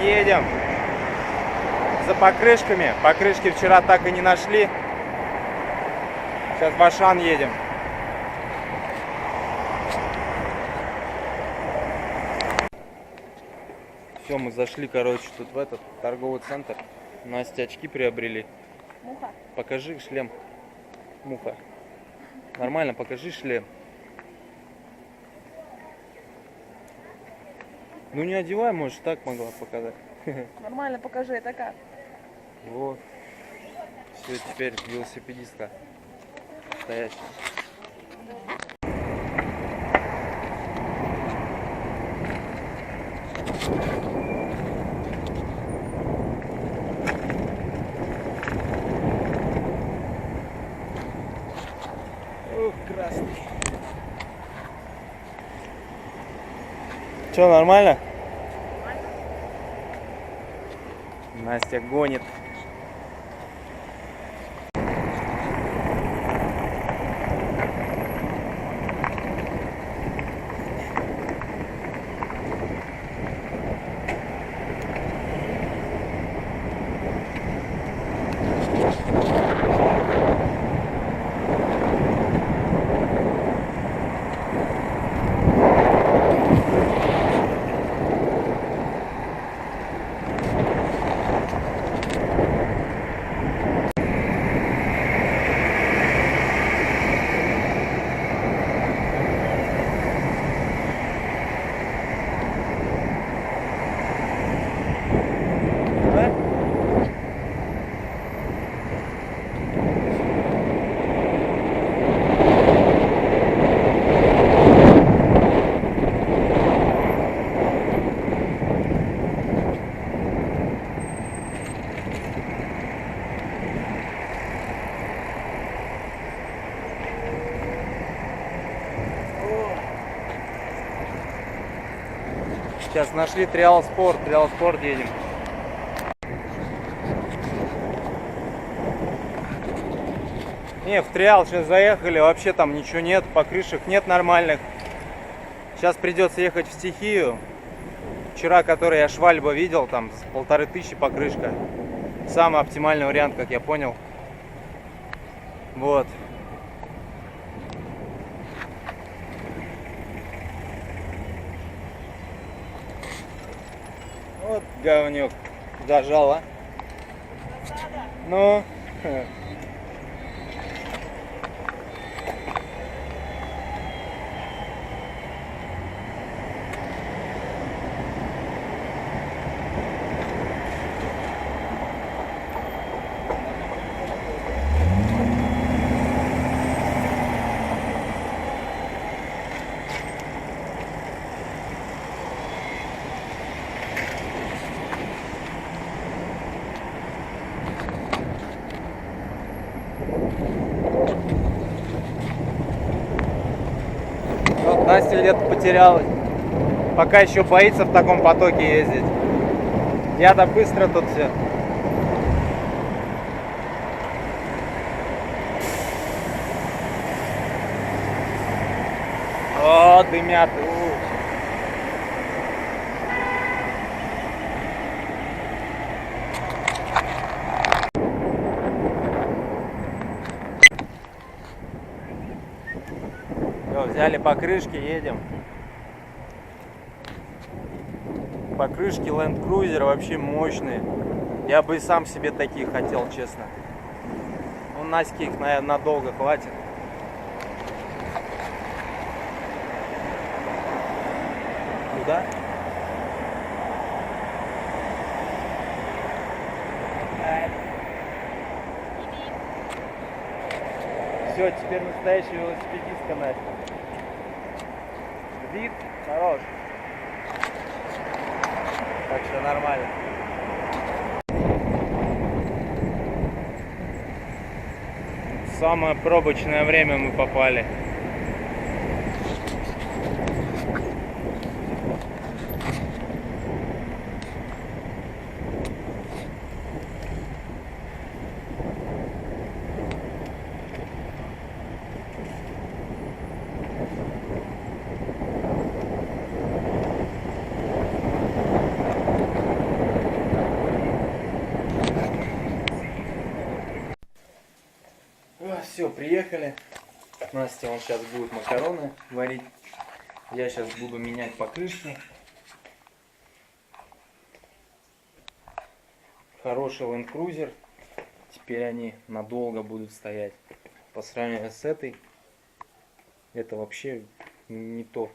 едем за покрышками. Покрышки вчера так и не нашли. Сейчас в Ашан едем. Все, мы зашли, короче, тут в этот торговый центр. Настя очки приобрели. Муха. Покажи шлем. Муха. Нормально, покажи шлем. Ну не одевай, может, так могла показать. Нормально покажи, это как? Вот. Все, теперь велосипедистка. Настоящая. Ох, красный. Че, нормально? Настя гонит. Сейчас нашли Триал Спорт едем. Не, в Триал сейчас заехали, вообще там ничего нет, покрышек нет нормальных. Сейчас придется ехать в Стихию. Вчера, который я Швальба видел, там 1500 покрышка. Самый оптимальный вариант, как я понял. Вот. Вот говнюк зажал, а? Ну. Вот Настя где-то потерялась. Пока еще боится в таком потоке ездить. Я-то быстро тут все. О, дымят. Все, взяли покрышки, едем. Покрышки Land Cruiser вообще мощные. Я бы и сам себе такие хотел, честно. Ну, Наське их, наверное, надолго хватит. Куда? Все, теперь настоящая велосипедистка, Настя. Вид хорош. Так что нормально. В самое пробочное время мы попали. Все, приехали. Настя, он сейчас будет макароны варить. Я сейчас буду менять покрышки. Хороший Land Cruiser. Теперь они надолго будут стоять. По сравнению с этой, это вообще не то.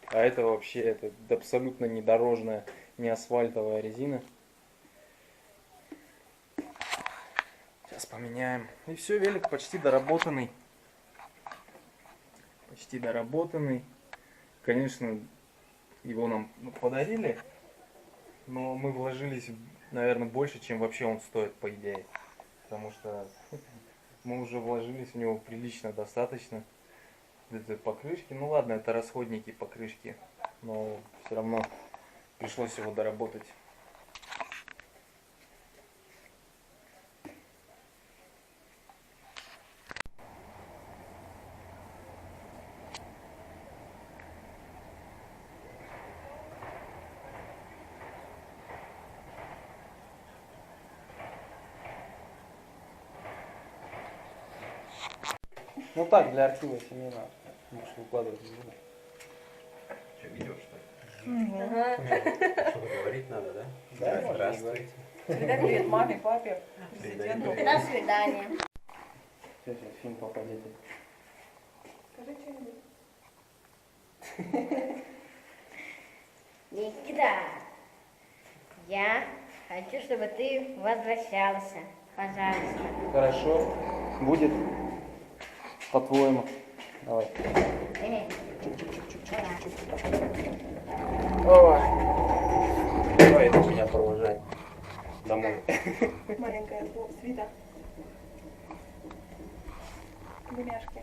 А это вообще это абсолютно не дорожная, не асфальтовая резина. Сейчас поменяем. И все, велик почти доработанный. Почти доработанный. Конечно, его нам подарили, но мы вложились, наверное, больше, чем вообще он стоит, по идее. Потому что мы уже вложились в него прилично достаточно. Это покрышки. Ну ладно, это расходники покрышки. Но все равно пришлось его доработать. Ну так, для архива семейного. Можешь выкладывать не буду. Что, видео, что ли? Что-то говорить надо, да? Да, можно Здравствуйте. Передай привет маме, папе, президенту. Привет. До свидания. Сейчас фильм «Папа дети». Скажи что-нибудь. Никита, я хочу, чтобы ты возвращался. Пожалуйста. Хорошо. Будет. По-твоему. Давай. Давай. Давай, это меня провожай. Домой. Маленькая свита. Племяшки.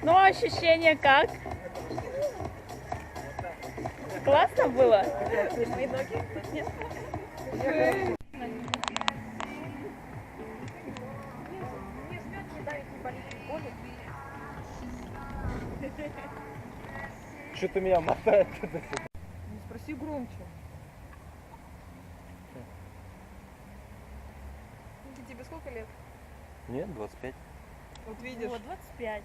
Ну, а ощущение как? Классно было? Мои ноги тут нет. Что-то меня мотает. Спроси громче. Тебе сколько лет? Нет, 25. Вот видишь. Вот, 25.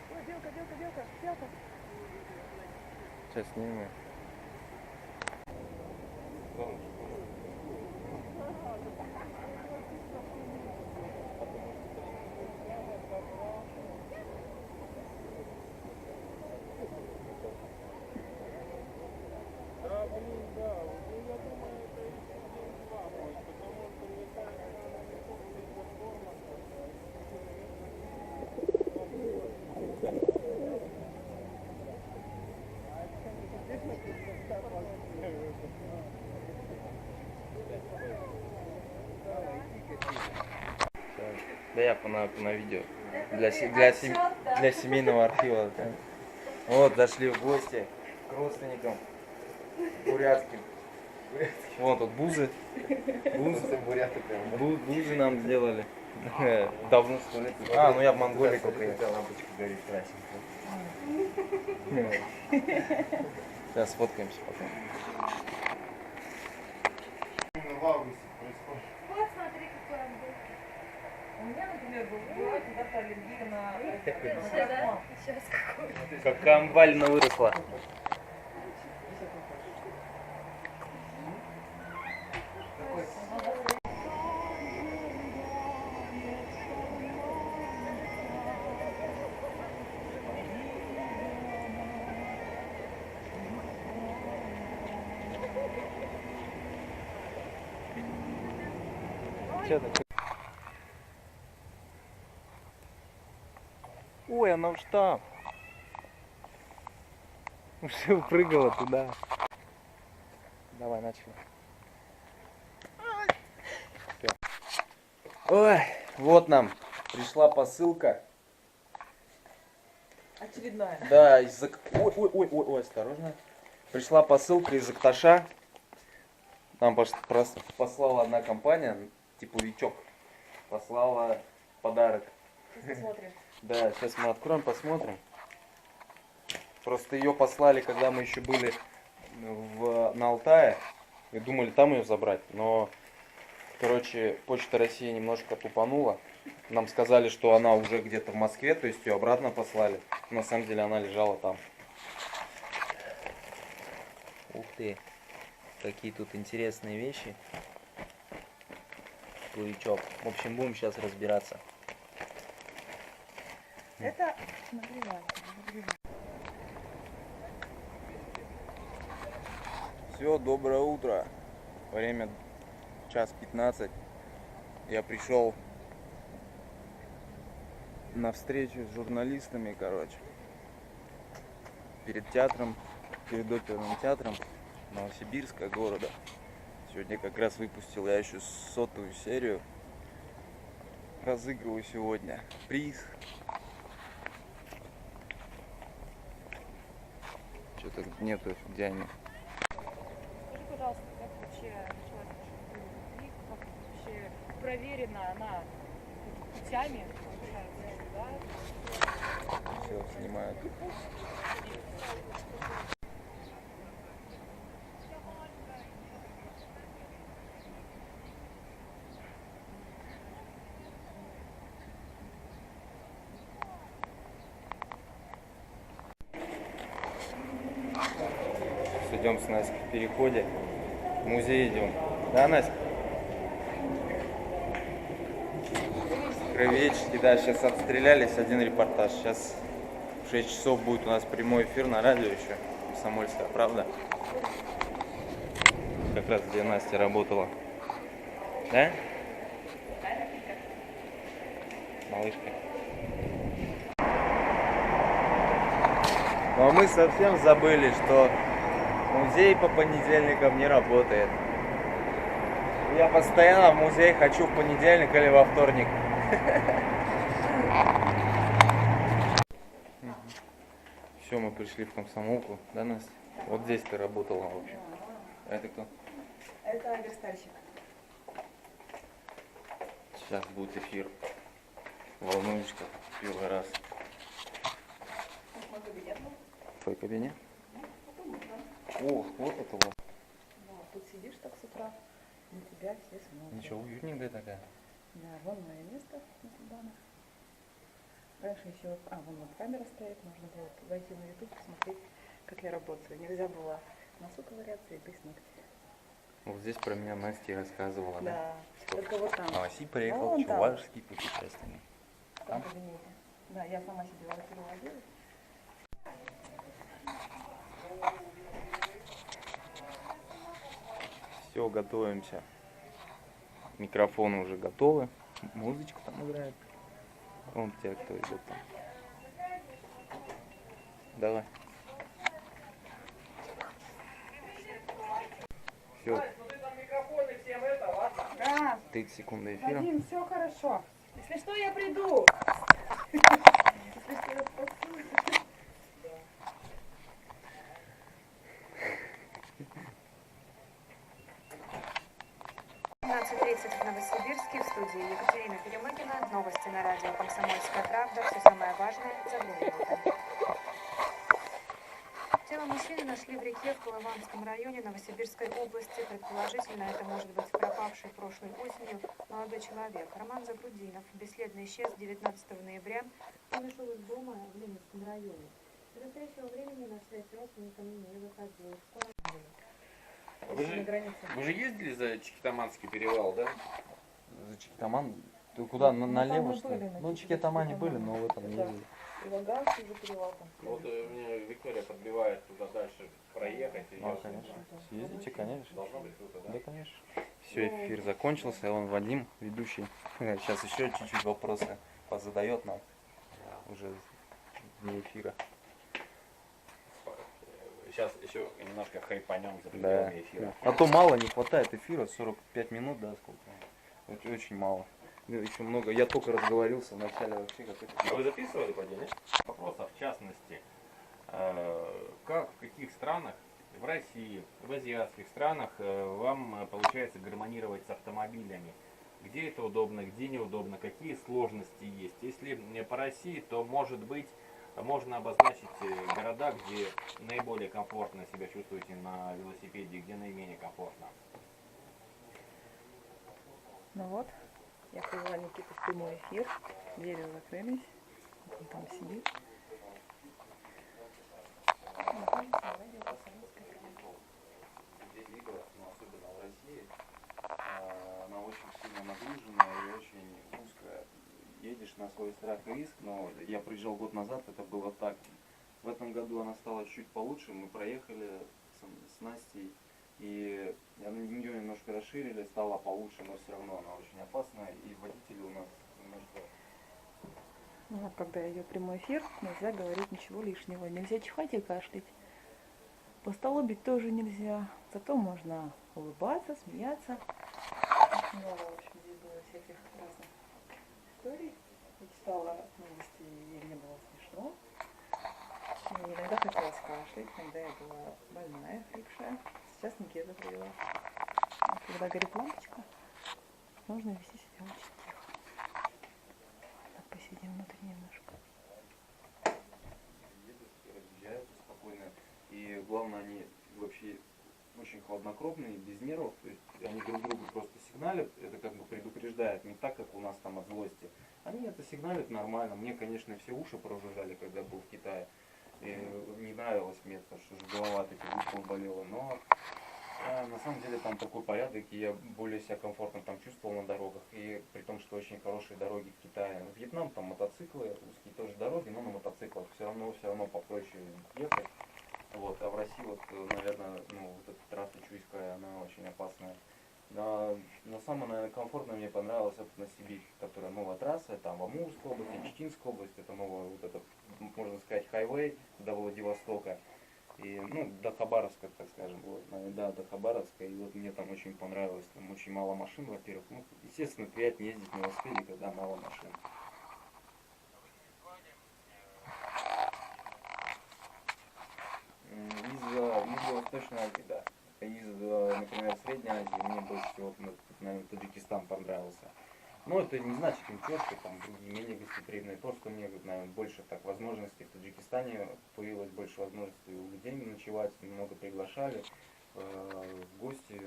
Ой, белка, белка, белка, белка. Сейчас снимем. Да я на видео. Для семейного архива. Да. Вот, зашли в гости к родственникам бурятским. Вон тут бузы. Бузы нам сделали. Давно, 100 лет. А, ну я в Монголии только ехал. Лампочка горит красненькая. Сейчас сфоткаемся потом. В августе происходит. Вот смотри, какой он был. У меня, например, была когда-то аллергия на крахмал. Сейчас какой? Как камбальна выросла. Что такое? Ой, она уж там. Уже упрыгала туда. Давай, начали. Всё. Ой, вот нам пришла посылка. Очередная. Да, из-за... Ой, осторожно. Пришла посылка из Акташа. Нам послала одна компания, тепловичок. Послала подарок. Посмотрим. Да, сейчас мы откроем, посмотрим. Просто ее послали, когда мы еще были на Алтае. И думали там ее забрать. Но, короче, Почта России немножко тупанула. Нам сказали, что она уже где-то в Москве, то есть ее обратно послали. На самом деле она лежала там. Ух ты, какие тут интересные вещи. Тепловичок. В общем, будем сейчас разбираться. Это нагревается. Все, доброе утро. Время 1:15. Я пришел на встречу с журналистами, короче. Перед театром, перед оперным театром Новосибирска города. Сегодня как раз выпустил я еще 100-ю серию. Разыгрываю сегодня приз. Что-то нету, где они? Скажи, пожалуйста, как вообще началась наша любви, как вообще проверена она путями, да? Все, снимают. Идем с Настей в переходе. В музей идем. Да, Настя? Кровечки, да, сейчас отстрелялись, один репортаж. Сейчас в 6 часов будет у нас прямой эфир на радио еще. Комсомольская правда. Как раз где Настя работала. Да? малышкой. Но мы совсем забыли, что музей по понедельникам не работает. Я постоянно в музей хочу в понедельник или во вторник. Все, мы пришли в комсомолку, да, Настя? Вот здесь ты работала, в общем. А это кто? Это верстальщик. Сейчас будет эфир. Волнуюсь, как первый раз. Мой кабинет был. Твой кабинет? О, вот это вот. Ну, тут сидишь так с утра, на тебя все смотрят. Ничего, уютненькая такая. Да, вон мое место на диванах. Раньше еще, вон вот камера стоит, можно было зайти на YouTube, посмотреть, как я работаю. Нельзя было носу ковыряться и грызть ногти. Вот здесь про меня Настя и рассказывала, да? Да, только вот там. А Васи приехал Вон в там. Чувашский путешественник. В том кабинете. Да, я сама сидела, переводила. Все, готовимся. Микрофоны уже готовы. Музычка там играет. Вон те, кто идет там. Давай. Все, Да, 30 секунд до эфира. Вадим, все хорошо. Если что, я приду. 17:30 в Новосибирске, в студии Екатерина Перемыкина. Новости на радио «Комсомольская правда». Все самое важное за 2 минуты. Тело мужчины нашли в реке в Колыванском районе Новосибирской области. Предположительно, это может быть пропавший прошлой осенью молодой человек. Роман Загрудинов бесследно исчез 19 ноября. Он ушел из дома в Ленинском районе. До настоящего времени на связь с родственниками не выходил. Скоро... Вы же ездили за Чикитаманский перевал, да? За Чикитаман? Ты куда? Налево, мы что ли? были на Ну, Чикитамане были, но в этом не Да. ездили. И Лаганский уже перевал там. Вот мне Виктория подбивает туда дальше проехать. И Ну, я конечно. Съездите, конечно. Должно быть круто, да? Да, конечно. Все, эфир закончился. Он Вадим, ведущий. Сейчас еще чуть-чуть вопросы позадает нам. Уже вне эфира. Сейчас еще немножко хайпанем за Да. пределами эфира. А то мало, не хватает эфира. 45 минут, да, сколько? Это очень мало. Еще много. Я только разговорился в начале вообще как А это. вы записывали, Владимир? Вопросов, в частности, как, в каких странах, в России, в азиатских странах вам получается гармонировать с автомобилями? Где это удобно, где неудобно, какие сложности есть? Если по России, то, может быть, можно обозначить города, где наиболее комфортно себя чувствуете на велосипеде, где наименее комфортно. Ну вот, я привела Никиту в прямой эфир. Двери закрылись. Он там сидит. Находится на радио «Комсомольская правда». Где Лига, ну, особенно в России, она очень сильно нагруженная и очень узкая. Едешь на свой страх и риск, но я приезжал год назад, это было так. В этом году она стала чуть получше, мы проехали с Настей, и нее немножко расширили, стала получше, но все равно она очень опасная, и водители у нас немножко... Ну вот, когда идет прямой эфир, нельзя говорить ничего лишнего. Нельзя чихать и кашлять. По столу бить тоже нельзя. Зато можно улыбаться, смеяться. Очень много, в общем, здесь было всяких разных историй. Я читала новости, и мне было смешно. И иногда хотелось кашлять, иногда я была больная, хрипшая. Сейчас Никита привела. Когда горит лампочка, нужно вести себя очень тихо. Так, посидим внутри немножко. Едут и разъезжаются спокойно. И главное, они вообще очень хладнокровные, без нервов. То есть они друг другу просто сигналят, это как бы предупреждает, не так, как у нас там от злости. Они это сигналят нормально. Мне, конечно, все уши прожужжали, когда был в Китае. И не нравилось мне, потому что уже голова таки губком болела. Но на самом деле там такой порядок, и я более себя комфортно там чувствовал на дорогах. И при том, что очень хорошие дороги в Китае. Вьетнам там мотоциклы, узкие тоже дороги, но на мотоциклах все равно попроще ехать. Вот, а в России вот, наверное, ну, вот эта трасса Чуйская, она очень опасная. Но самое, наверное, комфортно мне понравилось вот Сибирь, которая новая трасса, там в Амурской области, Читинской области, это новая, вот это, можно сказать, хайвей до Владивостока. И, ну, до Хабаровска, так скажем, вот, да, до Хабаровска, и вот мне там очень понравилось, там очень мало машин, во-первых, ну, естественно, приятнее ездить на велосипеде, когда мало машин. Из Восточной Азии, да. Из, например, Средней Азии мне больше всего, наверное, Таджикистан понравился. Ну, это не значит ничего, что там другие менее гостеприимные. Просто мне, наверное, больше так возможностей в Таджикистане появилось больше возможностей у людей ночевать, много приглашали в гости.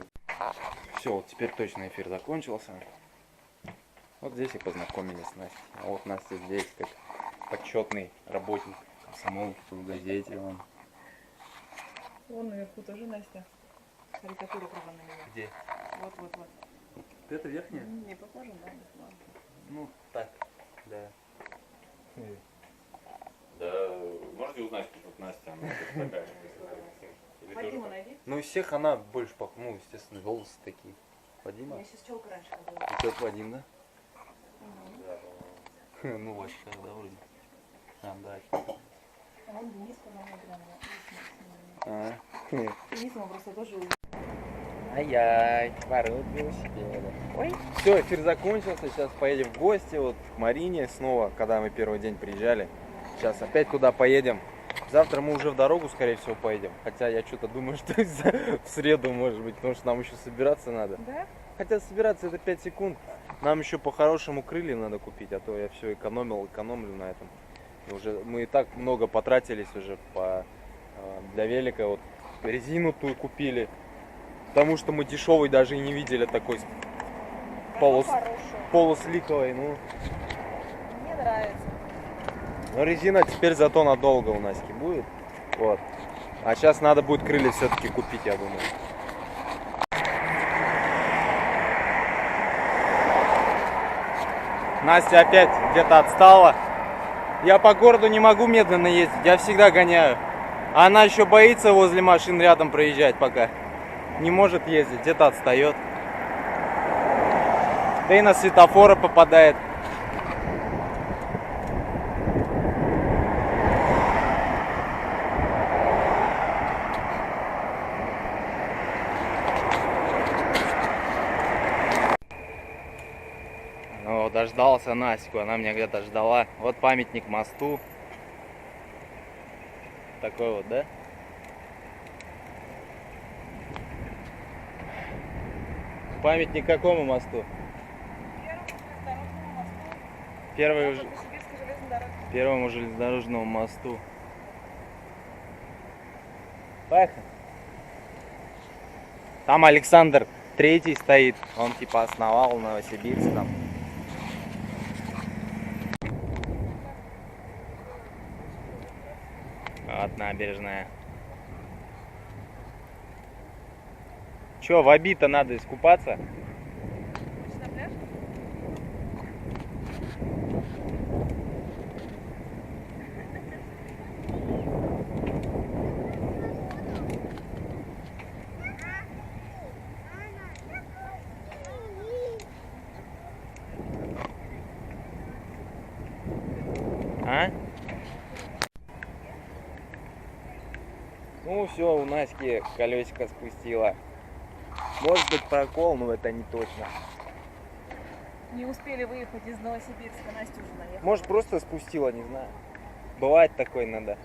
Все, вот теперь точно эфир закончился. Вот здесь и познакомились с Настей. А вот Настя здесь как почетный работник комсомолки в газете. Вон наверху тоже Настя. Карикатура прямо на меня. Где? Вот. Это верхняя? Не похоже, да? Ну, так, да. Да, можете узнать, кто тут Настя? Она тут такая. Или тоже Вадима так? найди. Ну, из всех она больше похожа, ну, естественно, волосы такие. Вадима? Я сейчас челка раньше ходила. Это Вадим, да? Да. Ну, Вася, да, вроде. А, да. А он Денис, по-моему, Нет. Денис, он просто тоже... Ай-яй, ворот велосипеда. Ой. Все, эфир закончился, сейчас поедем в гости, вот к Марине снова, когда мы первый день приезжали. Сейчас опять туда поедем. Завтра мы уже в дорогу, скорее всего, поедем. Хотя я что-то думаю, что в среду, может быть, потому что нам еще собираться надо. Да? Хотя собираться это 5 секунд. Нам еще по-хорошему крылья надо купить, а то я все экономлю на этом. И уже мы и так много потратились уже для велика. Вот резину ту купили. Потому что мы дешевый даже и не видели такой полусликовой. Ну. Мне нравится. Но резина теперь зато надолго у Наськи будет. Вот. А сейчас надо будет крылья все-таки купить, я думаю. Настя опять где-то отстала. Я по городу не могу медленно ездить, я всегда гоняю. А она еще боится возле машин рядом проезжать пока. Не может ездить, где-то отстает. Да и на светофоры попадает. Ну, дождался Настю, она меня где-то ждала. Вот памятник мосту. Такой вот, да? Памятник какому мосту? Первому железнодорожному мосту. Поехали. Там Александр III стоит. Он типа основал Новосибирск там. Вот набережная. Че, в Оби-то надо искупаться? На пляж? А? Ну все, у Наськи колесико спустила. Может быть прокол, но это не точно. Не успели выехать из Новосибирска, Настя уже наехала. Может просто спустила, не знаю. Бывает такое иногда.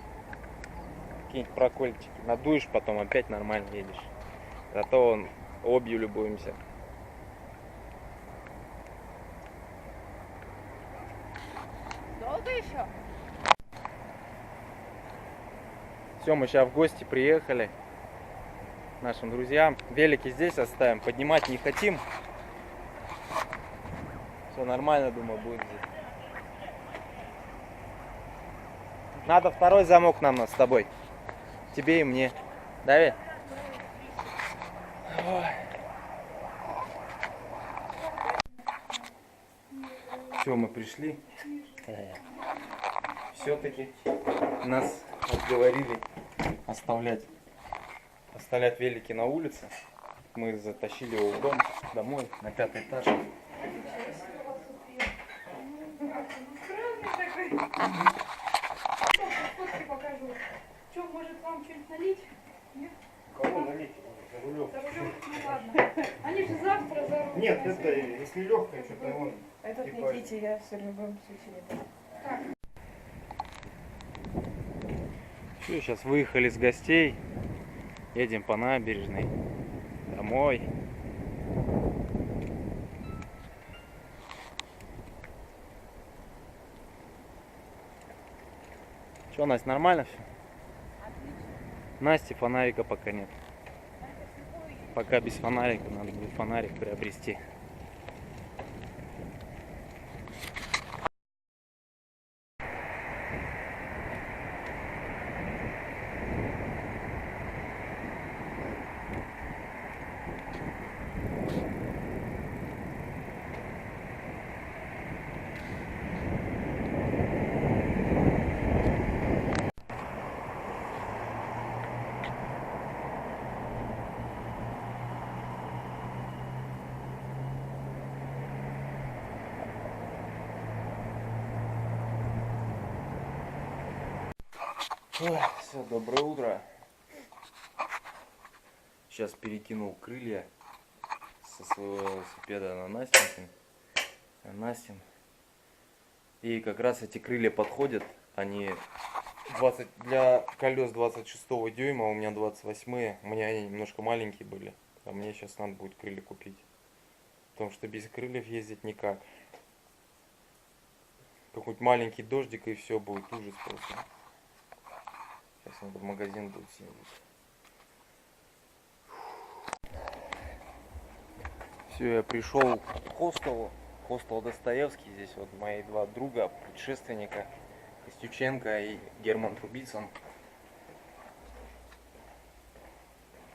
Какие-нибудь прокольчики. Надуешь, потом опять нормально едешь. Зато он Обью любуемся. Долго еще? Все, мы сейчас в гости приехали к нашим друзьям. Велики здесь оставим, поднимать не хотим. Все нормально, думаю, будет здесь. Надо второй замок нам с тобой. Тебе и мне. Дави. Все, мы пришли. Все-таки нас отговорили оставлять велики на улице. Мы затащили его в дом, домой, на 5-й этаж. Фотки покажу. Что, может вам что-нибудь налить? Нет? Кого налить? За рулем. За рулем? Ну ладно. Они же завтра за рулем. Нет, это если легкое, что-то он. Этот Типа- несите, я все в любом случае не буду. Все, сейчас выехали с гостей. Едем по набережной. Домой. Че, Настя, нормально все? Насти фонарика пока нет. Пока без фонарика, надо будет фонарик приобрести. Все, доброе утро. Сейчас перекинул крылья со своего велосипеда на Настин. И как раз эти крылья подходят. Они 20 для колес 26 дюйма, у меня 28. У меня они немножко маленькие были. А мне сейчас надо будет крылья купить. Потому что без крыльев ездить никак. Какой-нибудь маленький дождик и все будет ужас просто. Сейчас надо в магазин будет съездить. Все, я пришел к хостелу. Хостел Достоевский. Здесь вот мои два друга, предшественника, Костюченко и Герман Трубицын.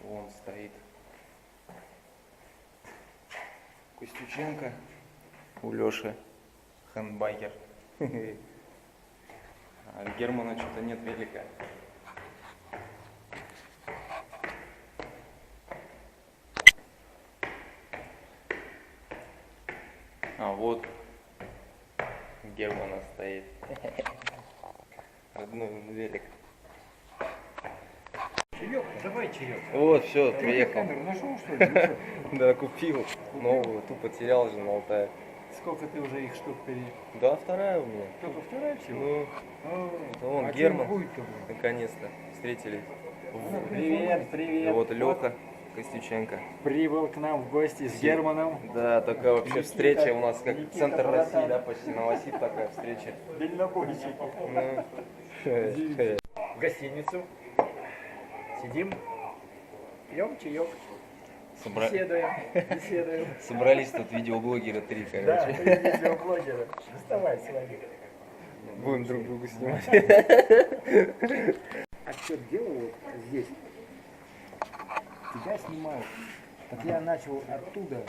Вон стоит Костюченко, у Леши хэндбайкер. А Германа что-то нет велика. А вот Германа стоит. Родной велик. Чаек, давай чаек. Вот, все, Ты приехал. камеру нашел, что ли? Да, купил. Новую, тупо терял же на Алтае. Сколько ты уже их штук Да, вторая у меня. Только вторая всего? Ну, А, вон а Герман. кем будет-то, блин? Наконец-то встретились. Привет, И привет. вот Леха Костюченко. Прибыл к нам в гости с Германом. Да, такая вообще Никита, встреча у нас как Никита, центр братан. России, да, почти Новосиб такая встреча. Дальнобойщик. Ну, В гостиницу. Сидим, пьем чаек, беседуем. Собрались тут видеоблогеры 3, Да, короче. ты видеоблогеры. Доставай свои. Будем друг друга снимать. Отчет делал вот здесь. Тебя снимал. Так я начал оттуда.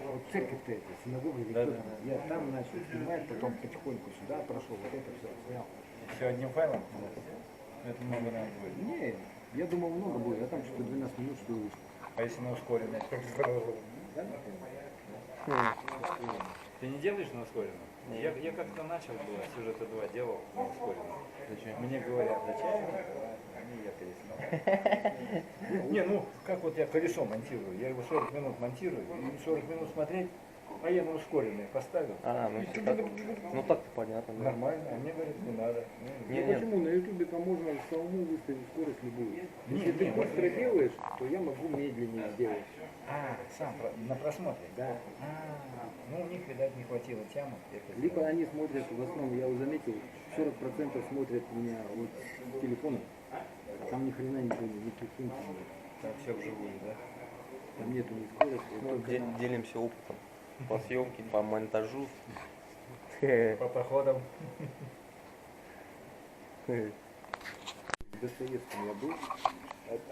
Вот церковь-то эта, синагога или кто там. Я там начал снимать, потом потихоньку сюда прошел, вот это все снял. Все одним файлом? Это много надо будет. Не, я думал много будет, а там что-то 12 минут что вышло. А если на ускоренной? Ты не делаешь на ускоренном? Я как-то начал было, сюжета 2 делал на ускоренном. Зачем? Мне говорят, зачем? Я перестал. Не, ну, как вот я колесо монтирую. Я его 40 минут монтирую, и 40 минут смотреть, а я на ускоренный поставил. А, ну все так. Ну так-то понятно. Да. Нормально, а мне говорят, не надо. Не, Ну, нет. почему? На ютубе там можно самому выставить скорость любую. Если ты быстро делаешь, то я могу медленнее сделать. А, сам на просмотре? Да. Ну у них, видать, не хватило тямы. Либо они смотрят, в основном, я уже заметил, 40% смотрят меня вот с телефона, а там ни хрена ничего, никаких функций нет. Там все вживую, да? Там нету ни скорости. Ну, делимся опытом. По съемке, по монтажу. По походам. В Достоевском я был,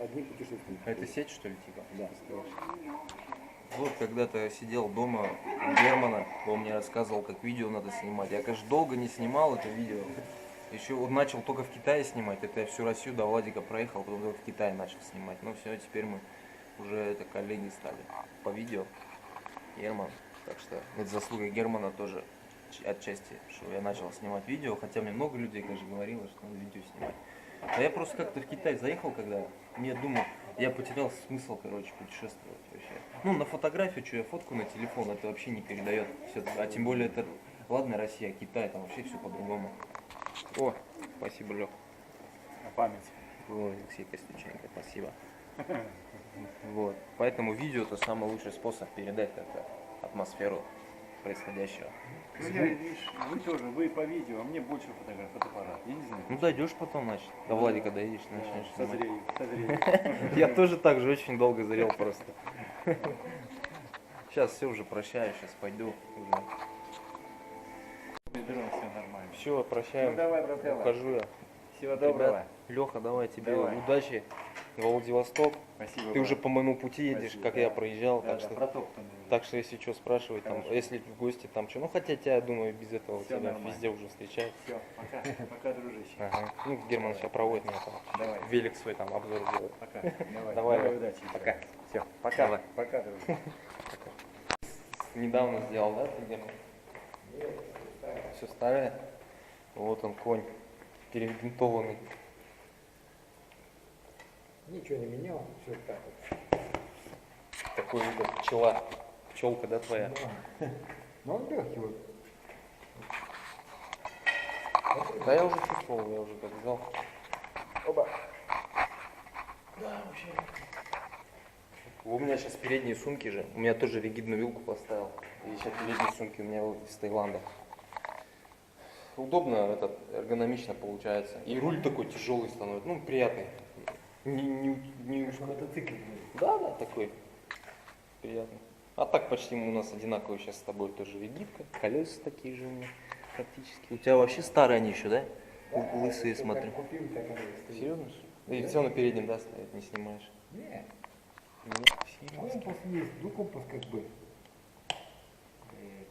одни путешественники. Это сеть, что ли, типа? Да. Вот когда-то сидел дома у Германа, он мне рассказывал, как видео надо снимать. Я, конечно, долго не снимал это видео. Еще вот начал только в Китае снимать. Это я всю Россию до Владика проехал, потом только в Китае начал снимать. Ну все, теперь мы уже это коллеги стали по видео. Герман. Так что это заслуга Германа тоже отчасти, что я начал снимать видео, хотя мне много людей, конечно, говорило, что надо видео снимать. А я просто как-то в Китай заехал, когда мне думаю, я потерял смысл, короче, путешествовать вообще. Ну, на фотографию, что я фотку на телефон, это вообще не передает все. А тем более это, ладно, Россия, Китай, там вообще все по-другому. О, спасибо, Лёх. На память. Ой, Алексей Костюченко, спасибо. Вот. Поэтому видео это самый лучший способ передать как-то атмосферу происходящего. Ну, вы тоже, вы по видео, а мне больше фотоаппарат. Я не знаю. Ну дойдешь потом, значит. До Владика доедешь, начнешь снимать. Созрею. Я тоже так же очень долго зрел просто. Сейчас все уже прощаю, сейчас пойду. Берем, все нормально. Все, прощаем. Ну давай, брателло. Ухожу я. Всего доброго. Леха, давай тебе Давай. удачи. Во Владивосток. Спасибо. Ты брат. уже по моему пути едешь, Спасибо, как да. я проезжал. Да, Так да, что, протоптанный. так что если что, спрашивай, там, Хорошо. если в гости там что. Ну хотя тебя, я думаю, без этого Всё тебя нормально. везде уже встречают. Все, пока. Пока, дружище. Ага. Ну, Герман сейчас проводит меня там. Давай. Велик свой там обзор делает. Пока. Давай. Давай, удачи. пока. Все, пока. Давай. Пока, дружище. Недавно сделал, да, ты Герман? Все старое. Вот он, конь, перебинтованный. Ничего не менял, все так вот. Такой вот пчела. Пчелка, да, твоя? Ну он легкий вот. Да я уже чувствовал, я уже как взял. Оба. У меня сейчас передние сумки же. У меня тоже ригидную вилку поставил. И сейчас передние сумки у меня вот из Таиланда. Удобно, этот, эргономично получается. И руль такой тяжелый становится. Ну, приятный. Не Мотоцикл. Да, да, такой приятный. А так почти у нас одинаковые сейчас с тобой тоже ригидка. Колеса такие же у меня практически. У тебя вообще старые они еще, да? Лысые, смотрю. Купил, так оно и стоит. Серьезно? И все на переднем, да, стоит, не снимаешь? Нет. Нет, Компас есть, ну компас как бы.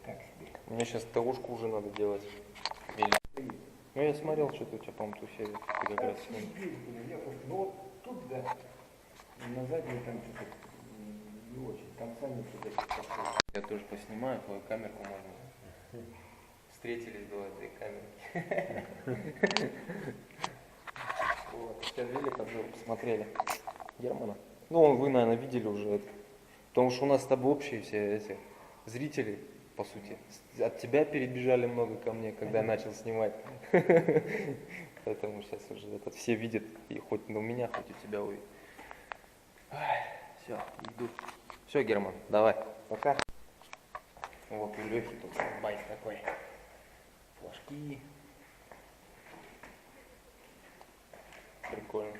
Так себе. мне сейчас ТОшку уже надо делать. Или... Ну я смотрел, что-то у тебя, по-моему, туфели. Ты как раз с ним. Ну вот тут, да, на задней там что-то не очень. Там сами что-то. Я тоже поснимаю, твою камерку можно. Встретились до этой камеры. Вот, сейчас велик обзор посмотрели. Германа. Ну, вы, наверное, видели уже это. Потому что у нас с тобой общие все эти зрители, по сути. От тебя перебежали много ко мне, когда я начал снимать. Поэтому сейчас уже этот все видят, и хоть у меня, хоть у тебя увидят. Все, иду. Все, Герман, давай. Пока. Вот у Лехи тут байк такой. Флажки. Прикольно.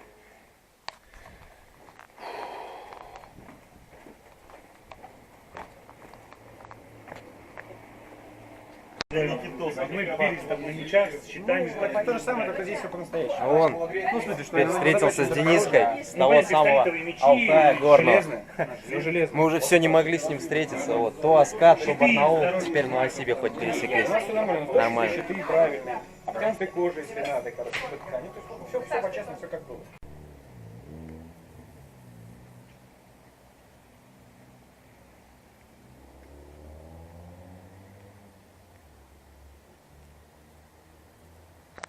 Мы бились там на мячах, с щитами. То же самое, только здесь все по-настоящему. А он Ну, в смысле, что теперь встретился с Дениской, с Ну, того были самого пистолетовые мячи, Алтая горного. железные. Все железное. Мы уже все не могли с ним встретиться. Вот. То Аскат, то Барнаул. Теперь в Новосибе хоть пересеклись. У нас все нормально. Нормально. Щиты правильные. Афганской кожи, если надо, короче, все по-честному, все как было.